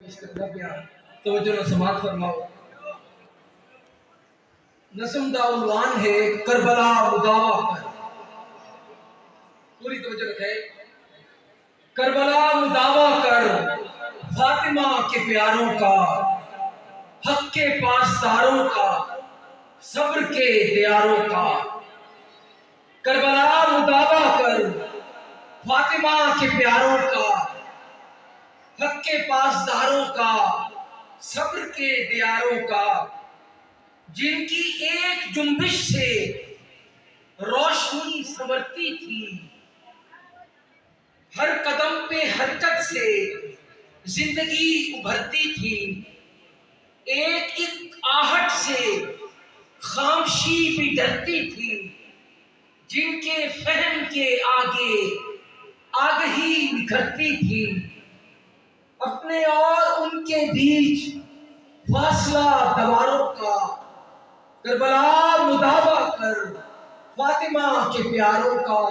اس کا بیان توجہ نہ سماعت فرماؤ۔ نظم دا عنوان ہے کربلا مداوا کر۔ پوری توجہ رکھے۔ کربلا مداوا کر فاطمہ کے پیاروں کا، حق کے پاسداروں کا، صبر کے دیاروں کا۔ کربلا مداوا کر فاطمہ کے پیاروں کا، حق کے پاسداروں کا، صبر کے دیاروں کا، جن کی ایک جنبش سے روشنی سنورتی تھی، ہر قدم پہ حرکت سے زندگی ابھرتی تھی، ایک ایک آہٹ سے خاموشی بھی ڈرتی تھی، جن کے فہم کے آگے آگہی نکھرتی تھی، اپنے اور ان کے بیچ فاصلہ دواروں کا۔ کربلا مداوا کر فاطمہ کے پیاروں کا،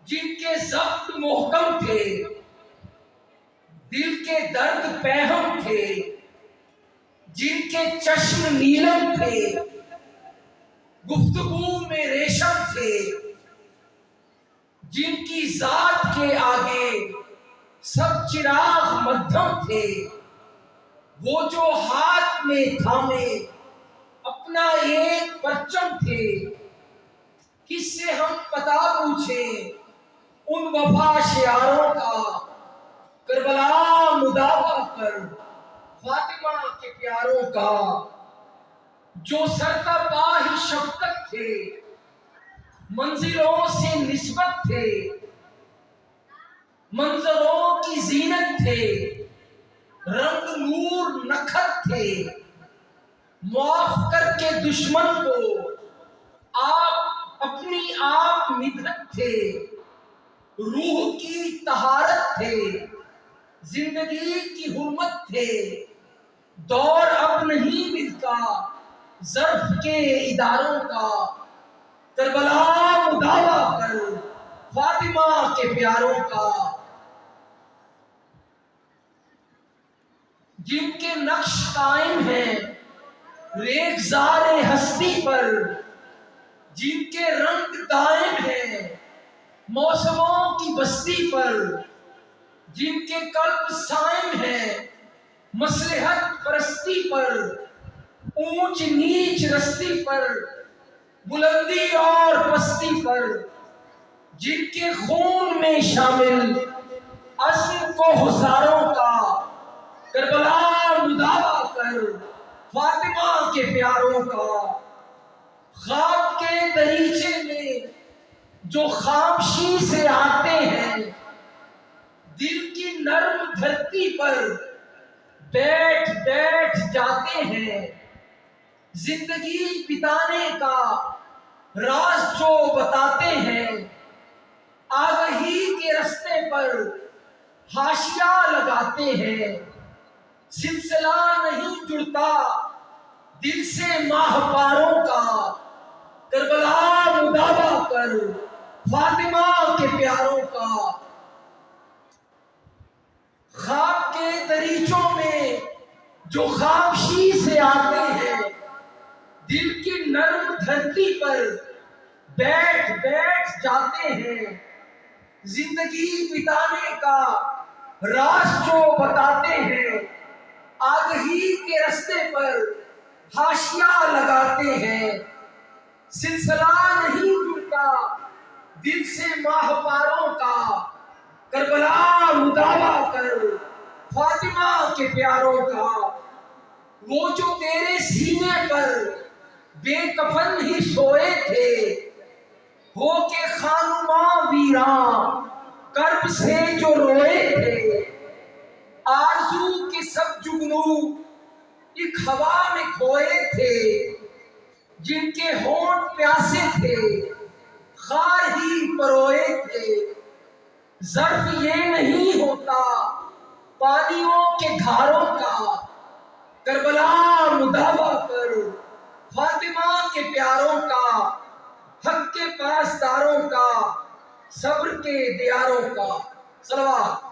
جن کے ضبط محکم تھے، دل کے درد پہم تھے، جن کے چشم نیلم تھے، گفتگو میں ریشم تھے، جن کی ذات کے آگے سب چراغ مدھم تھے، وہ جو ہاتھ میں تھامے اپنا ایک پرچم تھے، کس سے ہم پتہ پوچھیں ان وفا شعاروں کا۔ کربلا مداوا کر فاطمہ کے پیاروں کا، جو سرتاپا ہی شفقت تھے، منزلوں سے نسبت تھے، منظروں کی زینت تھے، رنگ نور نکھت تھے، معاف کر کے دشمن کو آپ اپنی آپ مدحت تھے، روح کی طہارت تھے، زندگی کی حرمت تھے، دور اب نہیں ملتا ظرف کے اداروں کا۔ کربلا مداوا کر فاطمہ کے پیاروں کا، جن کے نقش قائم ہیں ریگزار ہستی پر، جن کے رنگ دائم ہیں موسموں کی بستی پر، جن کے قلب سائم ہیں مصلحت پرستی پر، اونچ نیچ رستی پر، بلندی اور پستی پر، جن کے خون میں شامل عزم کو حساروں کا۔ کربلا مداوا کر فاطمہ کے پیاروں کا، خواب کے دریچے میں جو خاموشی سے آتے ہیں، دل کی نرم دھرتی پر بیٹھ بیٹھ جاتے ہیں، زندگی بتانے کا راز جو بتاتے ہیں، آگہی کے رستے پر حاشیہ لگاتے ہیں، سلسلہ نہیں جڑتا دل سے ماہواروں کا۔ کربلا مداوا کر فاطمہ کے پیاروں کا، خواب کے دریچوں میں جو خاموشی سے آتے ہیں، دل کی نرم دھرتی پر بیٹھ بیٹھ جاتے ہیں، زندگی بتانے کا راز جو بتاتے ہیں، آگہی کے رستے پر حاشیہ لگاتے ہیں، سلسلہ نہیں جڑتا دل سے ماہواروں کا۔ کربلا مداوا کر فاطمہ کے پیاروں کا، وہ جو تیرے سینے پر بے کفن ہی سوئے تھے، ہو کے خانماں ویراں کرب سے جو روئے تھے، آرزو کے سب جگنو ایک ہوا میں کھوئے تھے، جن کے ہونٹ پیاسے تھے خار ہی پروئے تھے، ظرف یہ نہیں ہوتا پانیوں کے دھاروں کا۔ کربلا مداوا کر فاطمہ کے پیاروں کا، حق کے پاسداروں کا، صبر کے دیاروں کا۔ صلوات۔